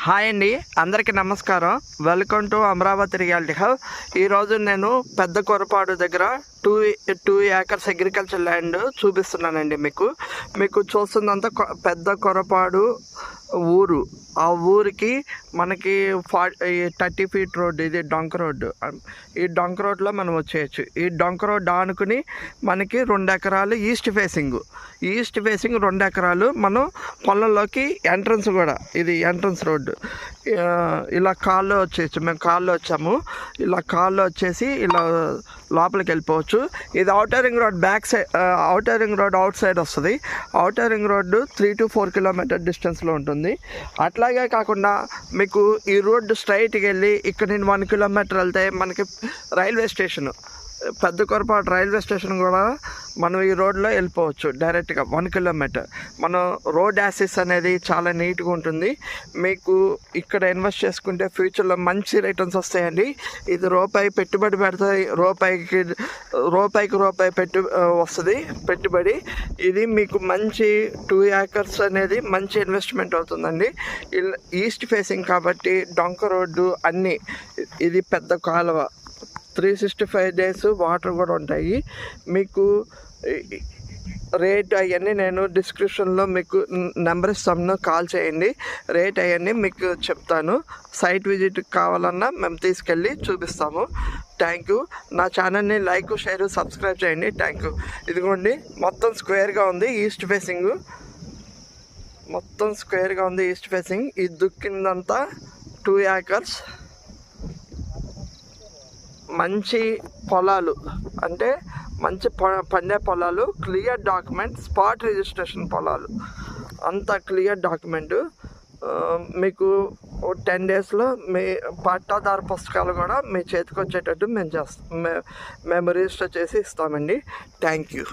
Hi అండి, అందరికీ నమస్కారం. Welcome to Amaravati reality hub. ఈరోజు నేను పెద్ద కొరపాడు దగ్గర టూ ఏకర్స్ అగ్రికల్చర్ ల్యాండ్ చూపిస్తున్నానండి. మీకు చూస్తుందంతా పెద్ద కొరపాడు ఊరు. ఆ ఊరికి మనకి 30 ఫీట్ రోడ్డు, ఇది డొంక రోడ్డు. ఈ డొంక రోడ్లో మనం వచ్చేయచ్చు. ఈ డొంక రోడ్డు ఆనుకుని మనకి 2 ఎకరాలు ఈస్ట్ ఫేసింగ్ 2 ఎకరాలు మనం పొలంలోకి ఎంట్రన్స్ కూడా, ఇది ఎంట్రన్స్ రోడ్డు. ఇలా కాల్లో వచ్చేయచ్చు. మేము కాల్లో వచ్చాము. ఇలా కాల్లో వచ్చేసి ఇలా లోపలికి వెళ్ళిపోవచ్చు. ఇది outer ring road back side, outer ring road out side వస్తుంది. Outer ring road 3 to 4 kilometre డిస్టెన్స్లో ఉంటుంది. అట్లాగే కాకుండా మీకు ఈ రోడ్డు స్ట్రైట్కి వెళ్ళి ఇక్కడ నేను 1 కిలోమీటర్ వెళ్తే మనకి రైల్వే స్టేషన్, పెద్ద కొరపాటు రైల్వే స్టేషన్ కూడా మనం ఈ రోడ్లో వెళ్ళిపోవచ్చు డైరెక్ట్గా 1 కిలోమీటర్. మనం రోడ్ యాక్సెస్ అనేది చాలా నీట్గా ఉంటుంది. మీకు ఇక్కడ ఇన్వెస్ట్ చేసుకుంటే ఫ్యూచర్లో మంచి రిటర్న్స్ వస్తాయండి. ఇది రూపాయి పెట్టుబడి పెడతాయి, రూపాయికి వస్తుంది పెట్టుబడి. ఇది మీకు మంచి 2 ఏకర్స్ అనేది మంచి ఇన్వెస్ట్మెంట్ అవుతుందండి. ఈస్ట్ ఫేసింగ్ కాబట్టి డొంక రోడ్డు అన్నీ, ఇది పెద్ద కాలువ, 365 days వాటర్ కూడా ఉంటాయి. మీకు రేట్ అవన్నీ నేను డిస్క్రిప్షన్లో మీకు నెంబర్ ఇస్తాను, కాల్ చేయండి. రేట్ అవన్నీ మీకు చెప్తాను. సైట్ విజిట్ కావాలన్నా మేము తీసుకెళ్ళి చూపిస్తాము. Thank you. నా ఛానల్ని లైక్, షేర్, సబ్స్క్రైబ్ చేయండి. Thank you. ఇదిగోండి, మొత్తం స్క్వేర్గా ఉంది ఈస్ట్ ఫేసింగ్, మొత్తం స్క్వేర్గా ఉంది ఈస్ట్ ఫేసింగ్. ఈ దుక్కిందంతా 2 ఏకర్స్, మంచి పొలాలు, అంటే మంచి పండే పొలాలు, క్లియర్ డాక్యుమెంట్, స్పాట్ రిజిస్ట్రేషన్ పొలాలు, అంత క్లియర్ డాక్యుమెంటు. మీకు 10 daysలో మీ పట్టాదారు పుస్తకాలు కూడా మీ చేతికి వచ్చేటట్టు మేము రిజిస్టర్ చేసి ఇస్తామండి. Thank you.